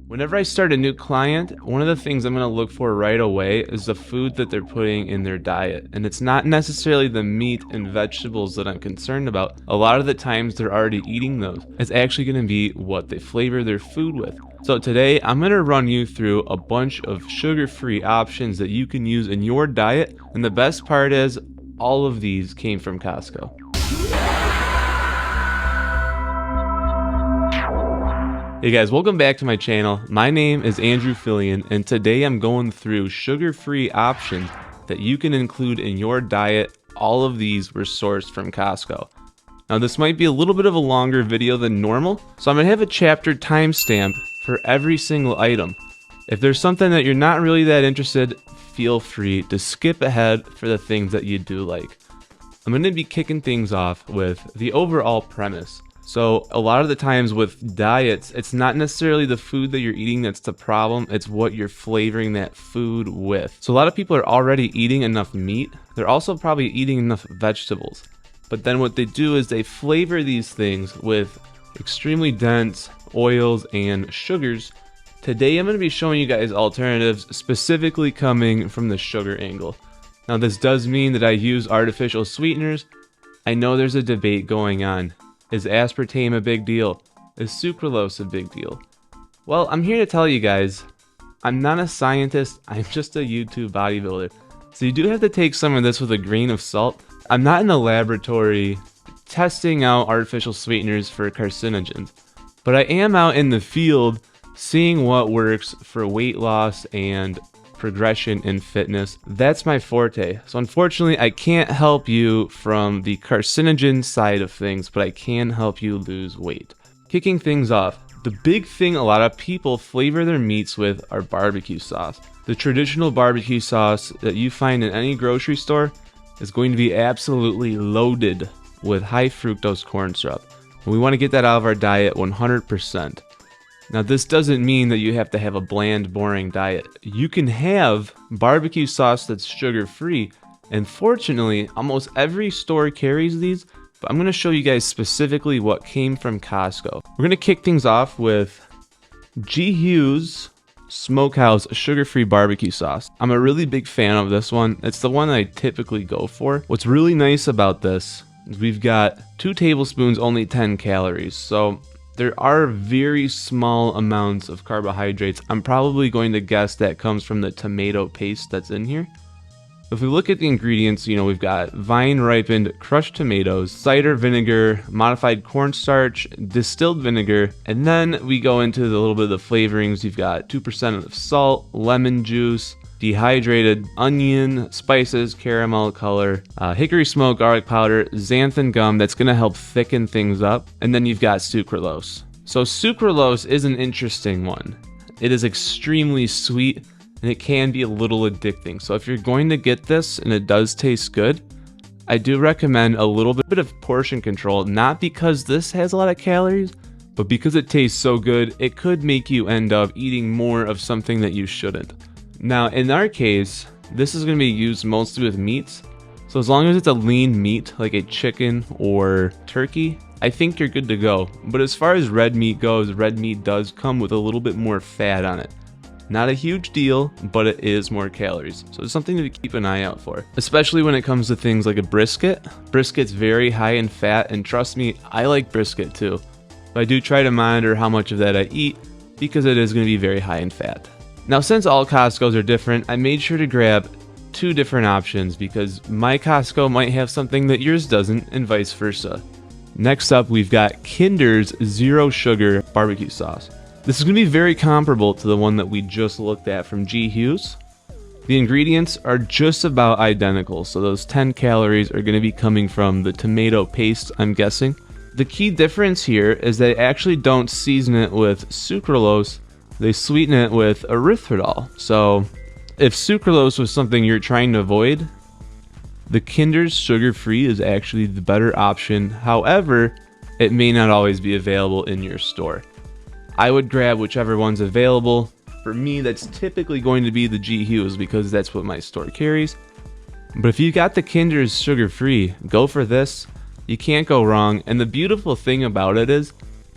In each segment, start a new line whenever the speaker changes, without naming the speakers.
Whenever I start a new client, one of the things I'm going to look for right away is the food that they're putting in their diet. And it's not necessarily the meat and vegetables that I'm concerned about. A lot of the times they're already eating those. It's actually going to be what they flavor their food with. So today I'm going to run you through a bunch of sugar-free options that you can use in your diet. And the best part is all of these came from Costco. Hey guys, welcome back to my channel. My name is Andrew Fillion, and today I'm going through sugar-free options that you can include in your diet. All of these were sourced from Costco. Now this might be a little bit of a longer video than normal, so I'm gonna have a chapter timestamp for every single item. If there's something that you're not really that interested, feel free to skip ahead for the things that you do like. I'm gonna be kicking things off with the overall premise. So a lot of the times with diets, it's not necessarily the food that you're eating that's the problem, it's what you're flavoring that food with. So a lot of people are already eating enough meat, they're also probably eating enough vegetables. But then what they do is they flavor these things with extremely dense oils and sugars. Today I'm going to be showing you guys alternatives specifically coming from the sugar angle. Now this does mean that I use artificial sweeteners. I know there's a debate going on. Is aspartame a big deal? Is sucralose a big deal? Well, I'm here to tell you guys, I'm not a scientist, I'm just a YouTube bodybuilder. So you do have to take some of this with a grain of salt. I'm not in the laboratory testing out artificial sweeteners for carcinogens, but I am out in the field seeing what works for weight loss and progression in fitness. That's my forte. So unfortunately, I can't help you from the carcinogen side of things, but I can help you lose weight. Kicking things off, the big thing a lot of people flavor their meats with are barbecue sauce. The traditional barbecue sauce that you find in any grocery store is going to be absolutely loaded with high fructose corn syrup. And we want to get that out of our diet 100%. Now this doesn't mean that you have to have a bland, boring diet. You can have barbecue sauce that's sugar-free, and fortunately, almost every store carries these, but I'm going to show you guys specifically what came from Costco. We're going to kick things off with Hughes Smokehouse sugar-free barbecue sauce. I'm a really big fan of this one. It's the one that I typically go for. What's really nice about this is we've got 2 tablespoons, only 10 calories, so there are very small amounts of carbohydrates. I'm probably going to guess that comes from the tomato paste that's in here. If we look at the ingredients, we've got vine-ripened crushed tomatoes, cider vinegar, modified cornstarch, distilled vinegar, and then we go into the little bit of the flavorings. You've got 2% of salt, lemon juice, dehydrated onion, spices, caramel color, hickory smoke, garlic powder, xanthan gum that's going to help thicken things up, and then you've got sucralose. So sucralose is an interesting one. It is extremely sweet and it can be a little addicting. So if you're going to get this and it does taste good, I do recommend a little bit of portion control, not because this has a lot of calories, but because it tastes so good, it could make you end up eating more of something that you shouldn't. Now, in our case, this is going to be used mostly with meats. So as long as it's a lean meat, like a chicken or turkey, I think you're good to go. But as far as red meat goes, red meat does come with a little bit more fat on it. Not a huge deal, but it is more calories. So it's something to keep an eye out for. Especially when it comes to things like a brisket. Brisket's very high in fat, and trust me, I like brisket too. But I do try to monitor how much of that I eat because it is going to be very high in fat. Now, since all Costco's are different, I made sure to grab 2 different options because my Costco might have something that yours doesn't, and vice versa. Next up, we've got Kinder's Zero Sugar Barbecue Sauce. This is going to be very comparable to the one that we just looked at from Hughes. The ingredients are just about identical, so those 10 calories are going to be coming from the tomato paste, I'm guessing. The key difference here is they actually don't season it with sucralose. They sweeten it with erythritol. So if sucralose was something you're trying to avoid, the Kinder's sugar-free is actually the better option. However, it may not always be available in your store. I would grab whichever one's available. For me, that's typically going to be the Hughes because that's what my store carries. But if you got the Kinder's sugar-free, go for this. You can't go wrong. And the beautiful thing about it is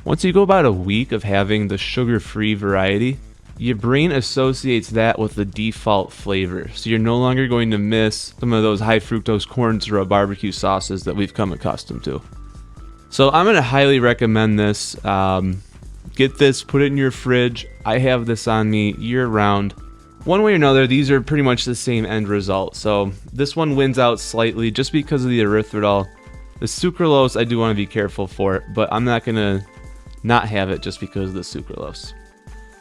Once you go about a week of having the sugar-free variety, your brain associates that with the default flavor, so you're no longer going to miss some of those high fructose corn syrup barbecue sauces that we've come accustomed to. So I'm going to highly recommend this. Get this, put it in your fridge. I have this on me year round. One way or another, these are pretty much the same end result. So this one wins out slightly just because of the erythritol. The sucralose I do want to be careful for, but I'm not going to not have it just because of the sucralose.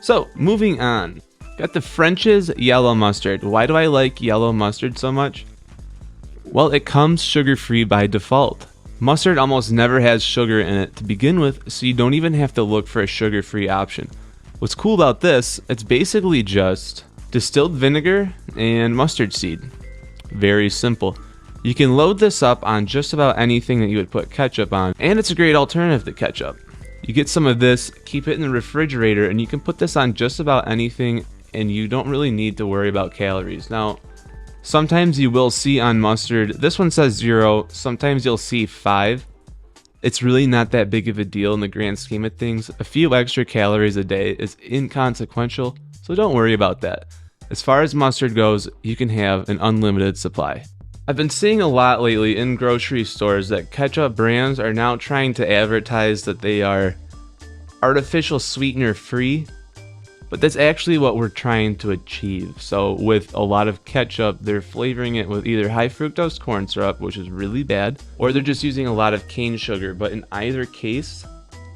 So moving on, got the French's yellow mustard. Why do I like yellow mustard so much? Well, it comes sugar-free by default. Mustard almost never has sugar in it to begin with, so you don't even have to look for a sugar-free option. What's cool about this, it's basically just distilled vinegar and mustard seed. Very simple. You can load this up on just about anything that you would put ketchup on, and it's a great alternative to ketchup. You get some of this, keep it in the refrigerator, and you can put this on just about anything, and you don't really need to worry about calories. Now, sometimes you will see on mustard, this one says 0, sometimes you'll see 5. It's really not that big of a deal in the grand scheme of things. A few extra calories a day is inconsequential, so don't worry about that. As far as mustard goes, you can have an unlimited supply. I've been seeing a lot lately in grocery stores that ketchup brands are now trying to advertise that they are artificial sweetener free, but that's actually what we're trying to achieve. So with a lot of ketchup, they're flavoring it with either high fructose corn syrup, which is really bad, or they're just using a lot of cane sugar. But in either case,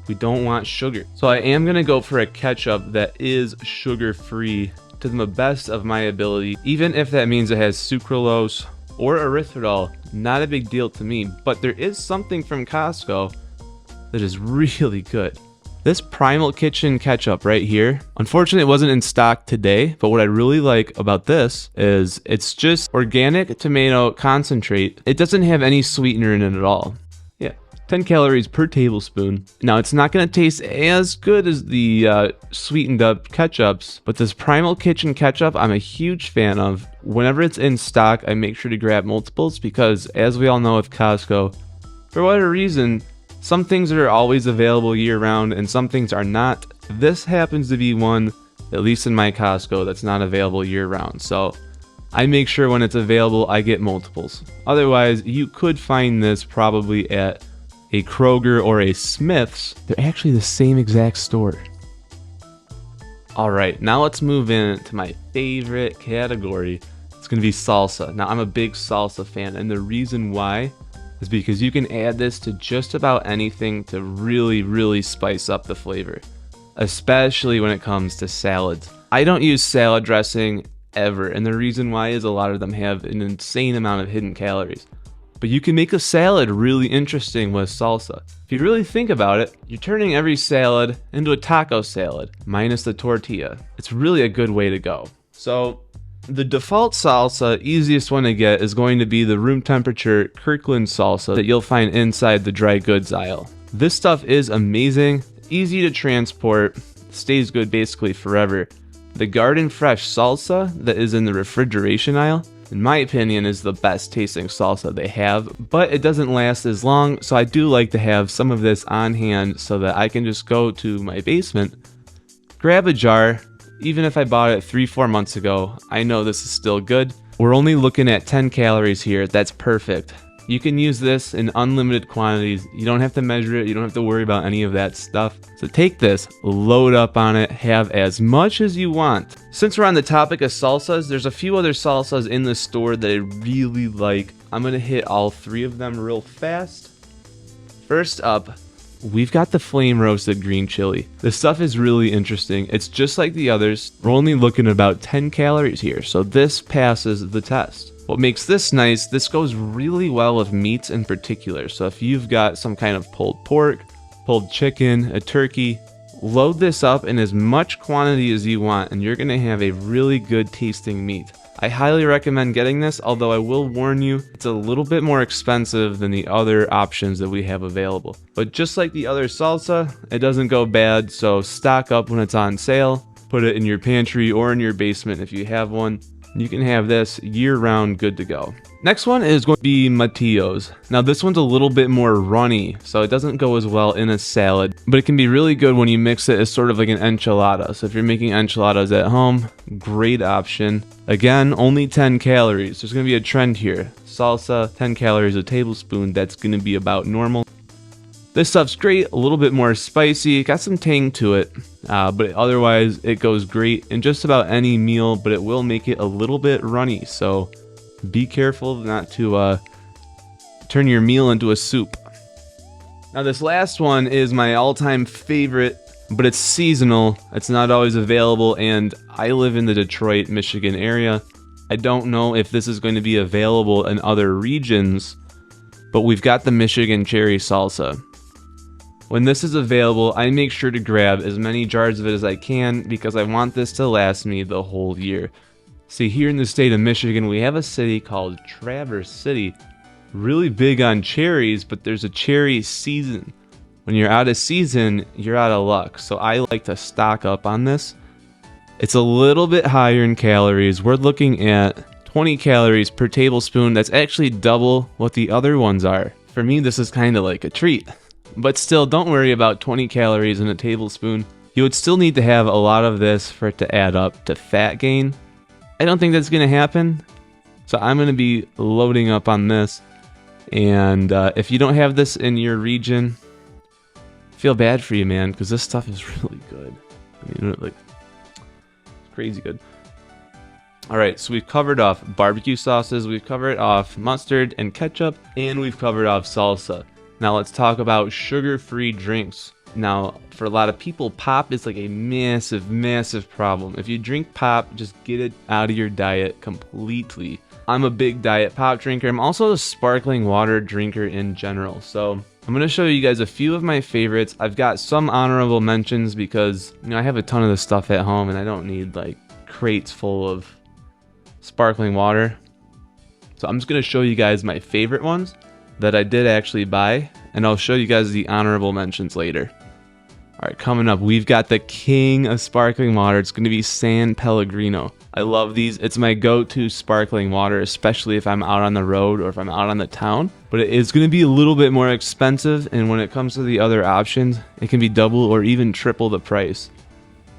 we don't want sugar. So I am gonna go for a ketchup that is sugar free to the best of my ability, even if that means it has sucralose or erythritol. Not a big deal to me, but there is something from Costco that is really good. This Primal Kitchen ketchup right here, unfortunately it wasn't in stock today, but what I really like about this is it's just organic tomato concentrate. It doesn't have any sweetener in it at all. Yeah, 10 calories per tablespoon. Now it's not gonna taste as good as the sweetened up ketchups, but this Primal Kitchen ketchup I'm a huge fan of. Whenever it's in stock, I make sure to grab multiples because, as we all know with Costco, for whatever reason, some things are always available year-round and some things are not. This happens to be one, at least in my Costco, that's not available year-round. So I make sure when it's available, I get multiples. Otherwise, you could find this probably at a Kroger or a Smith's. They're actually the same exact store. All right, now let's move into my favorite category. It's gonna be salsa. Now, I'm a big salsa fan, and the reason why is because you can add this to just about anything to really spice up the flavor, especially when it comes to salads. I don't use salad dressing ever, and the reason why is a lot of them have an insane amount of hidden calories. But you can make a salad really interesting with salsa. If you really think about it, you're turning every salad into a taco salad, minus the tortilla. It's really a good way to go. So the default salsa, easiest one to get, is going to be the room temperature Kirkland salsa that you'll find inside the dry goods aisle. This stuff is amazing, easy to transport, stays good basically forever. The garden fresh salsa that is in the refrigeration aisle, in my opinion, is the best tasting salsa they have, but it doesn't last as long, so I do like to have some of this on hand so that I can just go to my basement, grab a jar. Even if I bought it 3-4 months ago, I know this is still good. We're only looking at 10 calories here. That's perfect. You can use this in unlimited quantities. You don't have to measure it. You don't have to worry about any of that stuff. So take this, load up on it, have as much as you want. Since we're on the topic of salsas, there's a few other salsas in the store that I really like. I'm gonna hit all 3 of them real fast. First up, we've got the flame roasted green chili. This stuff is really interesting. It's just like the others. We're only looking at about 10 calories here, so this passes the test. What makes this nice, this goes really well with meats in particular. So if you've got some kind of pulled pork, pulled chicken, a turkey, load this up in as much quantity as you want and you're gonna have a really good tasting meat. I highly recommend getting this, although I will warn you, it's a little bit more expensive than the other options that we have available. But just like the other salsa, it doesn't go bad, so stock up when it's on sale. Put it in your pantry or in your basement if you have one. You can have this year-round, good to go. Next one is going to be Mateo's. Now this one's a little bit more runny, so it doesn't go as well in a salad, but it can be really good when you mix it as sort of like an enchilada. So if you're making enchiladas at home, great option. Again, only 10 calories. There's going to be a trend here. Salsa, 10 calories a tablespoon, that's going to be about normal. This stuff's great, a little bit more spicy, got some tang to it, but otherwise it goes great in just about any meal, but it will make it a little bit runny, so be careful not to turn your meal into a soup. Now this last one is my all-time favorite, but it's seasonal, it's not always available, and I live in the Detroit, Michigan area. I don't know if this is going to be available in other regions, but we've got the Michigan Cherry Salsa. When this is available, I make sure to grab as many jars of it as I can because I want this to last me the whole year. See, here in the state of Michigan, we have a city called Traverse City. Really big on cherries, but there's a cherry season. When you're out of season, you're out of luck. So I like to stock up on this. It's a little bit higher in calories. We're looking at 20 calories per tablespoon. That's actually double what the other ones are. For me, this is kind of like a treat. But still, don't worry about 20 calories in a tablespoon. You would still need to have a lot of this for it to add up to fat gain. I don't think that's going to happen. So I'm going to be loading up on this. And if you don't have this in your region, I feel bad for you, man, because this stuff is really good. I mean, like, it's crazy good. Alright, so we've covered off barbecue sauces, we've covered off mustard and ketchup, and we've covered off salsa. Now let's talk about sugar-free drinks. Now, for a lot of people, pop is like a massive, massive problem. If you drink pop, just get it out of your diet completely. I'm a big diet pop drinker. I'm also a sparkling water drinker in general. So I'm going to show you guys a few of my favorites. I've got some honorable mentions because, you know, I have a ton of this stuff at home and I don't need like crates full of sparkling water. So I'm just going to show you guys my favorite ones that I did actually buy, and I'll show you guys the honorable mentions later. Alright, coming up, we've got the king of sparkling water. It's going to be San Pellegrino. I love these. It's my go-to sparkling water, especially if I'm out on the road or if I'm out on the town. But it is going to be a little bit more expensive, and when it comes to the other options, it can be double or even triple the price.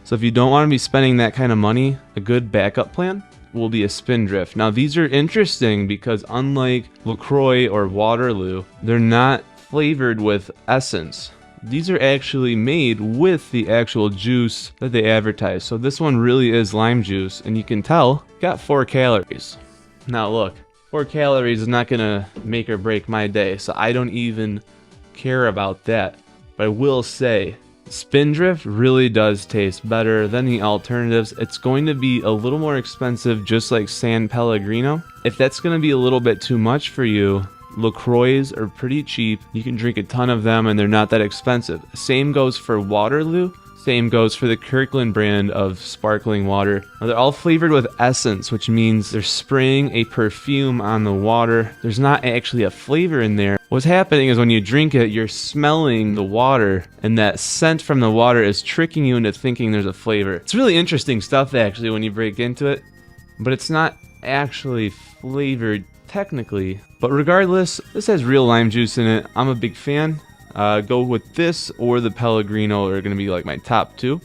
So if you don't want to be spending that kind of money, a good backup plan will be a Spindrift. Now these are interesting because unlike LaCroix or Waterloo, they're not flavored with essence. These are actually made with the actual juice that they advertise. So this one really is lime juice, and you can tell, got 4 calories. Now look, 4 calories is not gonna make or break my day, so I don't even care about that. But I will say, Spindrift really does taste better than the alternatives. It's going to be a little more expensive, just like San Pellegrino. If that's going to be a little bit too much for you, LaCroix are pretty cheap. You can drink a ton of them and they're not that expensive. Same goes for Waterloo. Same goes for the Kirkland brand of sparkling water. Now, they're all flavored with essence, which means they're spraying a perfume on the water. There's not actually a flavor in there. What's happening is when you drink it, you're smelling the water, and that scent from the water is tricking you into thinking there's a flavor. It's really interesting stuff, actually, when you break into it, but it's not actually flavored technically. But regardless, this has real lime juice in it. I'm a big fan. Go with this or the Pellegrino are going to be like my top 2.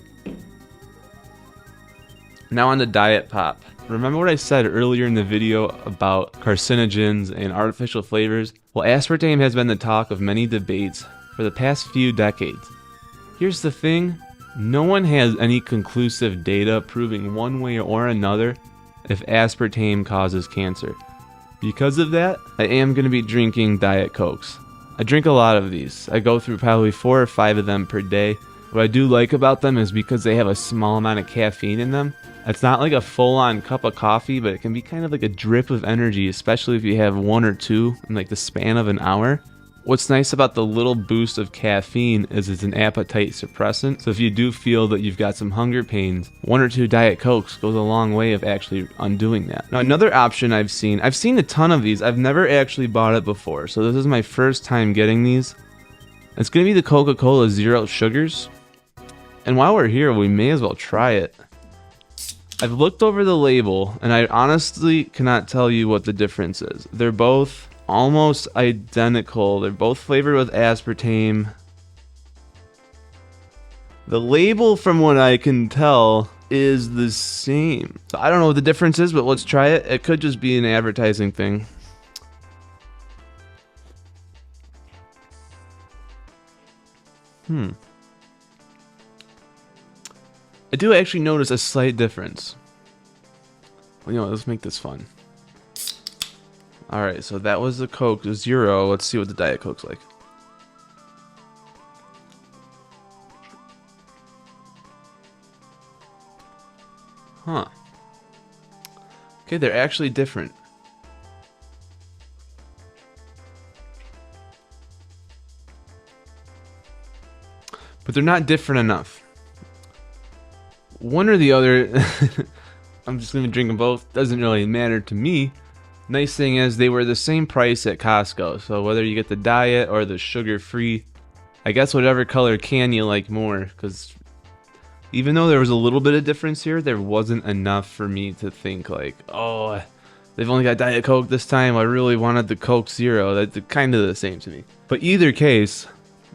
Now on to Diet Pop. Remember what I said earlier in the video about carcinogens and artificial flavors? Well, aspartame has been the talk of many debates for the past few decades. Here's the thing, no one has any conclusive data proving one way or another if aspartame causes cancer. Because of that, I am going to be drinking Diet Cokes. I drink a lot of these. I go through probably 4 or 5 of them per day. What I do like about them is because they have a small amount of caffeine in them. It's not like a full-on cup of coffee, but it can be kind of like a drip of energy, especially if you have 1 or 2 in like the span of an hour. What's nice about the little boost of caffeine is it's an appetite suppressant. So if you do feel that you've got some hunger pains, 1 or 2 Diet Cokes goes a long way of actually undoing that. Now another option I've seen a ton of these. I've never actually bought it before. So this is my first time getting these. It's going to be the Coca-Cola Zero Sugars. And while we're here, we may as well try it. I've looked over the label, and I honestly cannot tell you what the difference is. They're both almost identical. They're both flavored with aspartame. The label, from what I can tell, is the same. So I don't know what the difference is, but let's try it. It could just be an advertising thing. I do actually notice a slight difference. Well, you know, let's make this fun. Alright, so that was the Coke Zero. Let's see what the Diet Coke's like. Huh. Okay, they're actually different. But they're not different enough. One or the other, I'm just gonna drink them both. Doesn't really matter to me. Nice thing is they were the same price at Costco. So whether you get the diet or the sugar-free, I guess whatever color can you like more. Because even though there was a little bit of difference here, there wasn't enough for me to think like, oh, they've only got Diet Coke this time. I really wanted the Coke Zero. That's kind of the same to me. But either case,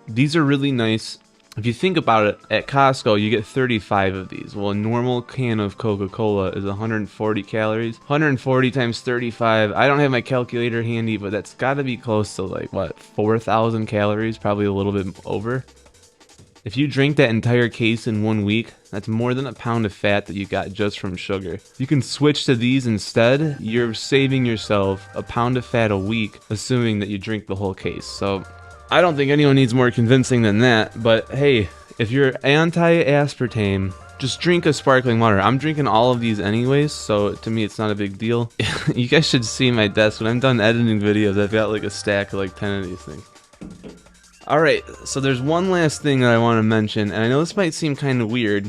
these are really nice. If you think about it, at Costco, you get 35 of these. Well, a normal can of Coca-Cola is 140 calories. 140 times 35. I don't have my calculator handy, but that's got to be close to like, what, 4,000 calories? Probably a little bit over. If you drink that entire case in 1 week, that's more than a pound of fat that you got just from sugar. You can switch to these instead. You're saving yourself a pound of fat a week, assuming that you drink the whole case. So I don't think anyone needs more convincing than that, but hey, if you're anti-aspartame, just drink a sparkling water. I'm drinking all of these anyways, so to me it's not a big deal. You guys should see my desk. When I'm done editing videos, I've got like a stack of like 10 of these things. Alright, so there's one last thing that I want to mention, and I know this might seem kind of weird,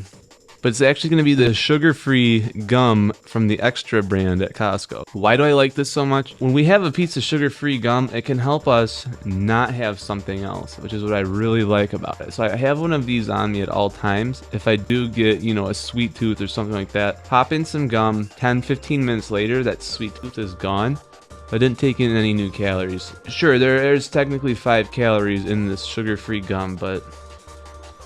but it's actually going to be the sugar-free gum from the Extra brand at Costco. Why do I like this so much? When we have a piece of sugar-free gum, it can help us not have something else, which is what I really like about it. So I have one of these on me at all times. If I do get, you know, a sweet tooth or something like that, pop in some gum, 10-15 minutes later, that sweet tooth is gone. I didn't take in any new calories. Sure, there's technically 5 calories in this sugar-free gum, but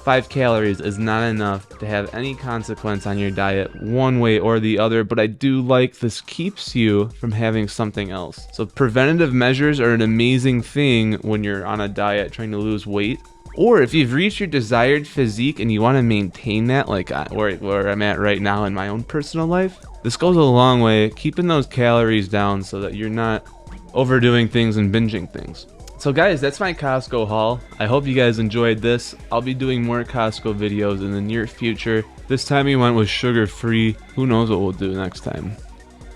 5 calories is not enough to have any consequence on your diet one way or the other, but I do like this keeps you from having something else. So preventative measures are an amazing thing when you're on a diet trying to lose weight. Or if you've reached your desired physique and you want to maintain that, like where I'm at right now in my own personal life, this goes a long way, keeping those calories down so that you're not overdoing things and binging things. So guys, that's my Costco haul. I hope you guys enjoyed this. I'll be doing more Costco videos in the near future. This time we went with sugar-free. Who knows what we'll do next time.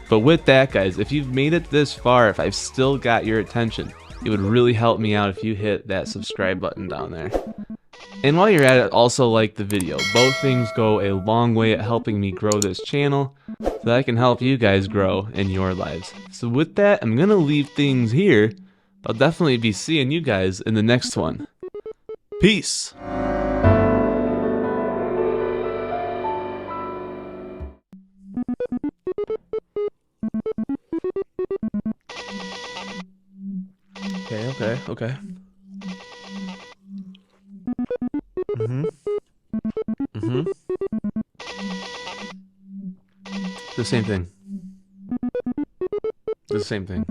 But with that, guys, if you've made it this far, if I've still got your attention, it would really help me out if you hit that subscribe button down there. And while you're at it, also like the video. Both things go a long way at helping me grow this channel so that I can help you guys grow in your lives. So with that, I'm going to leave things here. I'll definitely be seeing you guys in the next one. Peace! Okay. The same thing. The same thing.